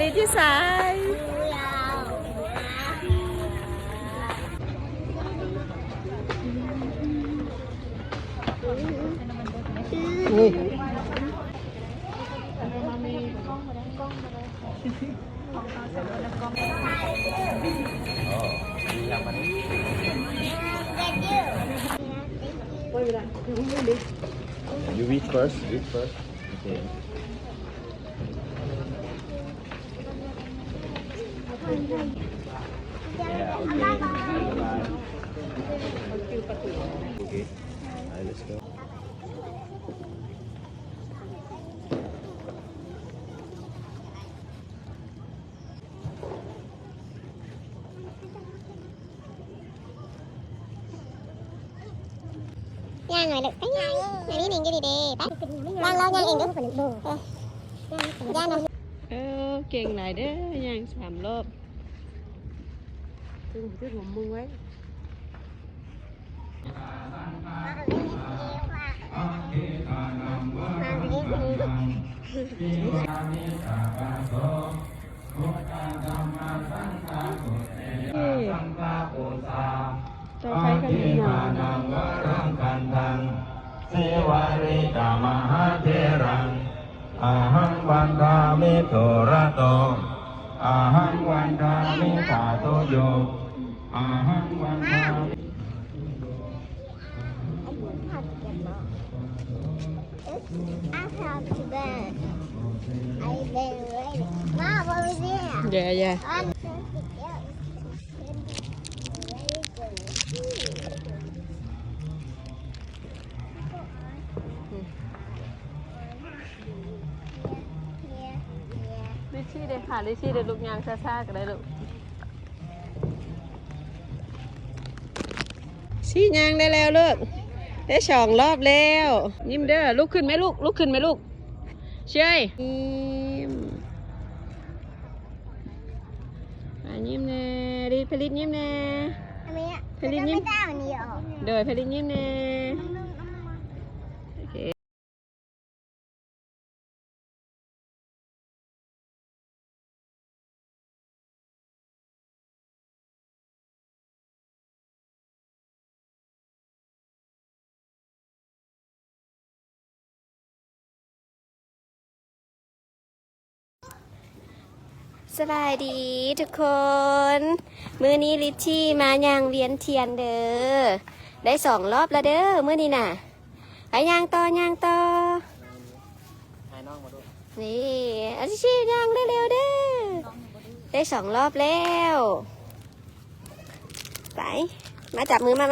ริที่สาย อุ้ยYou read first. Read first. Okay. Yeah. Okay. Bye. Okay. Alright, let's go. ย่างหน่อยเลยไปย่างอันนี้หนิงอยู่ดีๆไปย่างเราย่างเองด้วยย่างเรา เก่งหลายเด้อย่าง3 รอบ ช่วยหัวมือไว้ต่อไปกันอีกหน่อย เสวาริกามหาเทรังอาหังวันทามิโทระโตอาหังวันทามิธาโตโยอาหังวันทามิ After that, I've been waiting. Mom, what was there? อย่า ลิชี่เด้ค่ะลิชี่เด้ลูกยางซ่าๆกันได้ลูกชี้ยางได้แล้วลูกได้2 รอบแล้วยิ้มเด้อลุกขึ้นไหมลูกลุกขึ้นไหมลูกเชยยิ้มยิ้มแน่รีดผลิตยิ้มแน่ผลิตยิ้มเด้อผลิตยิ้มแน่โอเคสบายดีทุกคนมื้อนี้ลิชชี่มาย่างเวียนเทียนเด้อได้2 รอบแล้วเด้อมื้อนี้น่ะไปย่างต่นี่ลิชชี่ย่างเร็วๆเด้อได้2 รอบแล้วไปมาจับมือมา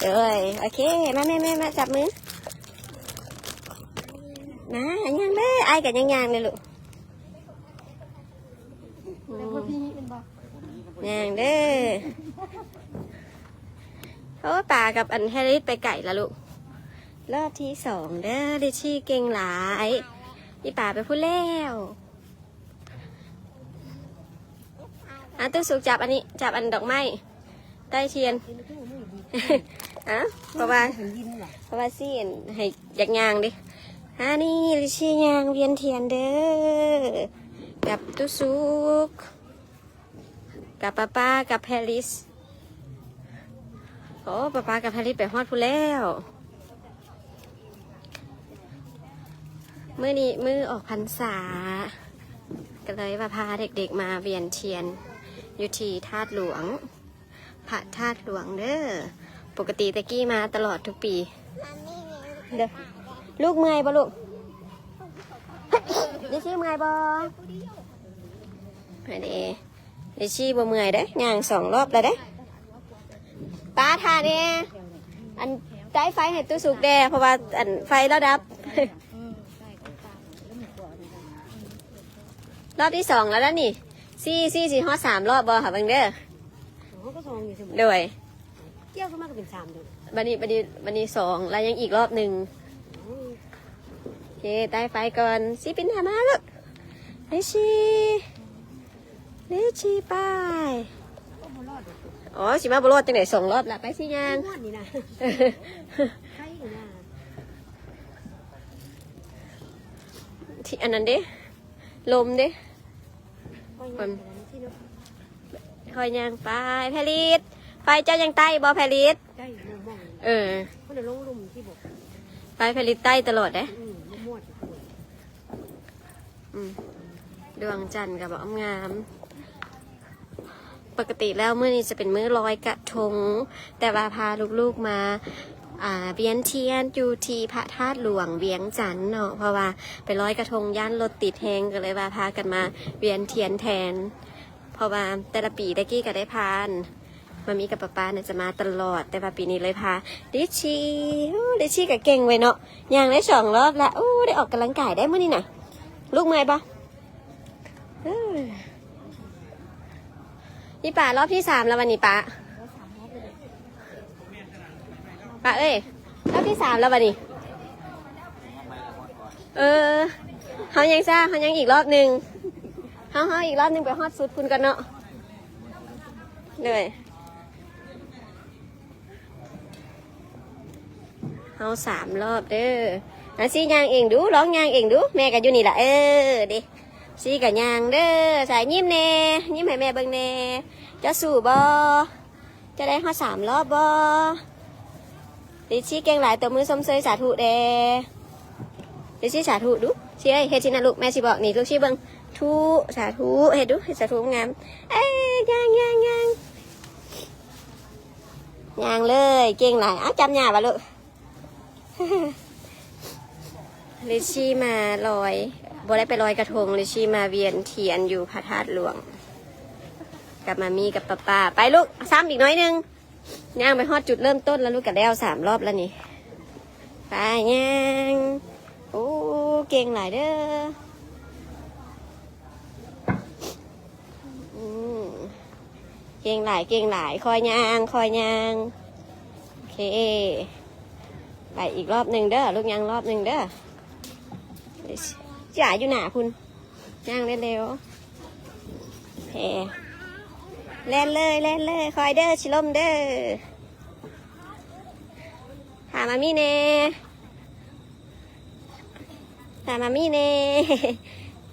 เอ้ยโอเคมาแม่มาจับมือนะย่างเด้อไอ้กันย่างเลยลูกอย่างเด้อเพราะว่าป่ากับอันแฮร์ริสไปไก่ละลูกรอบที่2เด้อดิชี่เก่งหลายพี่ป่าไปพูดแล้วตู้สุกจับอันนี้จับอันดอกไม้ใต้เทียนเพราะว่าซี่ให้อยากยางดินี่ดิชี่ยางเวียนเทียนเด้อกับตู้สุกกับป้ากับแพริสโอ้ป้ากับแพริสไปฮอดพูแล้วมื้อออกพรรษาก็เลยพาเด็กๆมาเวียนเทียนอยู่ที่ธาตุหลวงพระธาตุหลวงเด้อปกติตะกี้มาตลอดทุกปีเด้อลูกเมื่อยบ่ลูกดิชี่เมื่อยบ่ไปเด้ดิชี่บ่เมื่อยเด้ย่าง2 รอบแล้วเด้ป้าทาเนี่ยอันใช้ไฟให้ตู้สุกแดเพราะว่าอันไฟแล้วดับ รอบที่2แล้วนี่ซี่ฮอด3 รอบบ่ค่ะเบิ่งเด้อโดยเกี่ยวเข้ามาก็เป็น3เด้อบัดนี้2แล้วยังอีกรอบ1โอเคใต้ไฟก่อนสิปินหามาลูกดิชี่ไปอ๋อสิมาบรอดจังไหน2 รอบละไปสิยางนี่นะที่อันนั้นเด้ ลมเด้ คน คอยยังไปแพริสไปเจ้ายังใต้บอแพริส ได้มอง เออ คนเดียวลงลุ่มที่บอก ไปแพริสใต้ตลอดเด้ มั่ว ดวงจันทร์กับงาม ปกติแล้วมื้อนี้จะเป็นมื้อลอยกระทง แต่ว่าพาลูกๆมาเวียนเทียนอยู่ที่พระธาตุหลวงเวียงจันทน์เนาะเพราะว่าไปลอยกระทงย่านรถติดแหงก็เลยว่าพากันมาเวียนเทียนแทน เพราะว่าแต่ละปีตะกี้ก็ได้พานมามีกับป้าเนี่ยจะมาตลอด แต่ว่าปีนี้เลยพาดิชี่กับเก่งไว้เนาะย่างได้2 รอบแล้วได้ออกกำลังกายได้มื้อนี้น่ะลูกเมื่อยปะนี่ป่ารอบที่ 3แล้ววันนี้ป้าเอ้ยรอบที่ 3แล้ววันนี้เขายังซ่าเขายังอีกรอบหนึ่งเขาอีกรอบหนึ่งไปฮอดสุดคุณกันเนาะเลยเขา3 รอบเด้อซียางเองดูร้องยางเองดูแม่กันอยู่นี่แหละดิซีกับยางเด้อใส่ยิ้มแน่ยิ้มให้แม่เบิ่งแน่จะสู่บ่จะได้ฮอด3 รอบบ่ดิชี่เก่งหลายตัวมือส้มเซยสาธุเด้ดิชี่สาธุดูชี้เฮ็ดชินะลูกแม่สิบอกนี่ลูกชี้เบิ่งทุสาธุเฮ็ดดูเฮ็ดสาธุงามยางเลยเก่งหลายจำหยาบ่ลูกลิชี่มาลอยบ่ได้ไปลอยกระทงลิชี่มาเวียนเทียนอยู่พระธาตุหลวงกับมามีกับป้าไปลูกซ้ำอีกน้อยนึงย่างไปฮอดจุดเริ่มต้นแล้วลูกกับแล้ว3 รอบแล้วนี่ไปย่างโอ้เก่งหลายเด้อเก่งหลายคอยย่างโอเคไปอีกรอบหนึ่งเด้อลูกย่างรอบหนึ่งเด้อจ่ายอยู่หนาคุณย่างเร็วๆแหเล่นเลยคอยเด้อชิลมเด้อถามมามี่เน่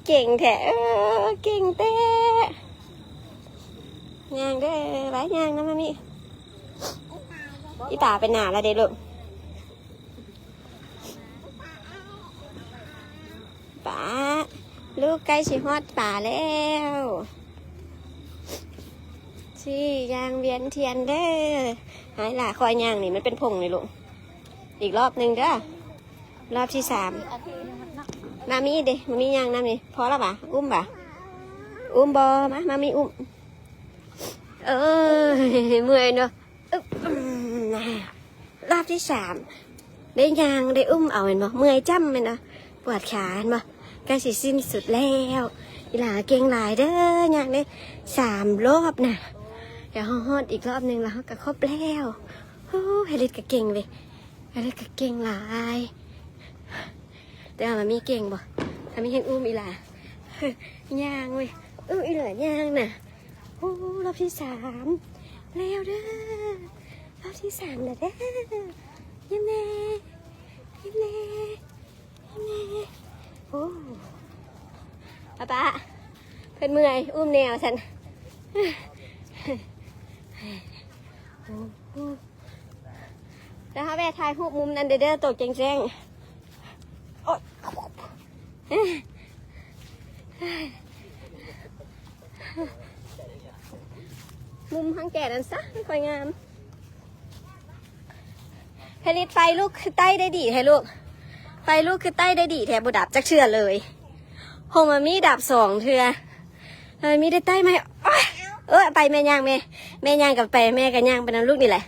เก่งแท้เก่งเต้ย่างเด้อไว้ย่างนะมามี่อีป่าเป็นหนาละเด้ลูกป่าลูกใกล้สิฮอดป่าแล้วชี่ยางเวียนเทียนเด้อหายล่ะคอยยางนี่มันเป็นผงเลยลูกอีกรอบหนึ่งเด้อรอบที่ 3มามีเด้มามียางน้ำนี่พอแล้วป่ะอุ้มป่ะอุ้มบอมามีอุ้มเมื่อยเนาะรอบที่ 3ได้ยางได้อุ้มเอาเห็นบ่เมื่อยจ้ำเลยนะปวดขาเห็นบ่ใกล้สิสิ้นสุดแล้วอีหล่าเก่งหลายเด้อยางได้3 รอบนะเดี๋ยวฮอดอีกรอบหนึ่งแล้วก็ครบแล้วเฮลิสก็เก่งเลยเฮลิสก็เก่งหลายแต่ว่ามันมีเก่งบ่ถ้ามีเห็นอุ้มอีหล่ายางเว้ยอีหล่ายางน่ะรอบที่ 3แล้วเด้อรอบที่ 3แล้วเด้อยิ้มแน่ป้าเพิ่นเมื่อยอุ้มแนวฉันแล้วเขาแม่ถ่ายรูปมุมนั้นเด้อตกแจ้งโอ๊ยมุมข้างแก่นั้นซะไม่ค่อยงามผลิตไฟลูกคือใต้ได้ดีแท้ลูกไฟลูกคือใต้ได้ดีแท้บ่ดับจักเชื่อเลยโฮมามีดับ2 เทื่อมีได้ใต้ไหมไปแม่ย่างแม่ย่างกับไปแม่กับย่างไปน้ำลูกนี่แหละ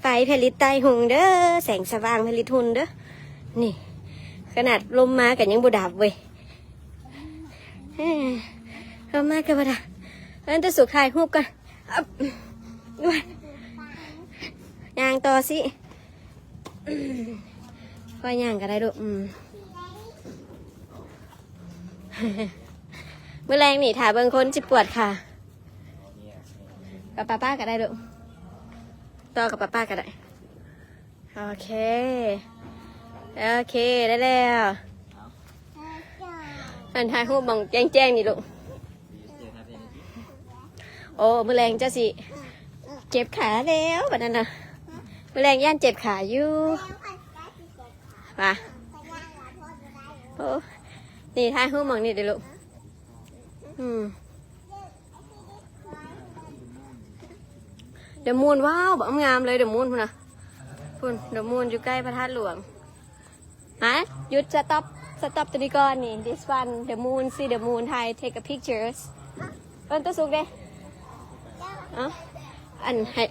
ไฟผลิตใต้หุงเด้อแสงสว่างผลิตหุนเด้อนี่ขนาดลมมากันยังบ่ดับเว้ยลมมากันบ่ดับแล้วจะสุขถ่ายรูปกันย่างต่อสิค่อยย่างก็ได้ลูกเมื่อแรงนี่ถ่ายเบิ่งคนจิปวดค่ะกับป้าก็ได้ลูกต่อกับป้าก็ได้โอเคได้แล้ว อันถ่ายรูปบังแจ้งๆนี่ลูกโอ้มือแรงจะสิเจ็บขาแล้วแบบนั้นนะมือแรงย่านเจ็บขาอยู่ป่ะโอ้นี่ถ่ายรูปบังนี่เดี๋ยวลูกเดี๋ยวมูนว้าวแบบงามเลยเดี๋ยวมูนพุ่นนะพุ่นเดี๋ยวมูนอยู่ใกล้พระธาตุหลวงฮะหยุดสต็อปตัวนี้ก่อนนี่ this one the moon see the moon Thai take a pictures ตัวสุกเด้อันให้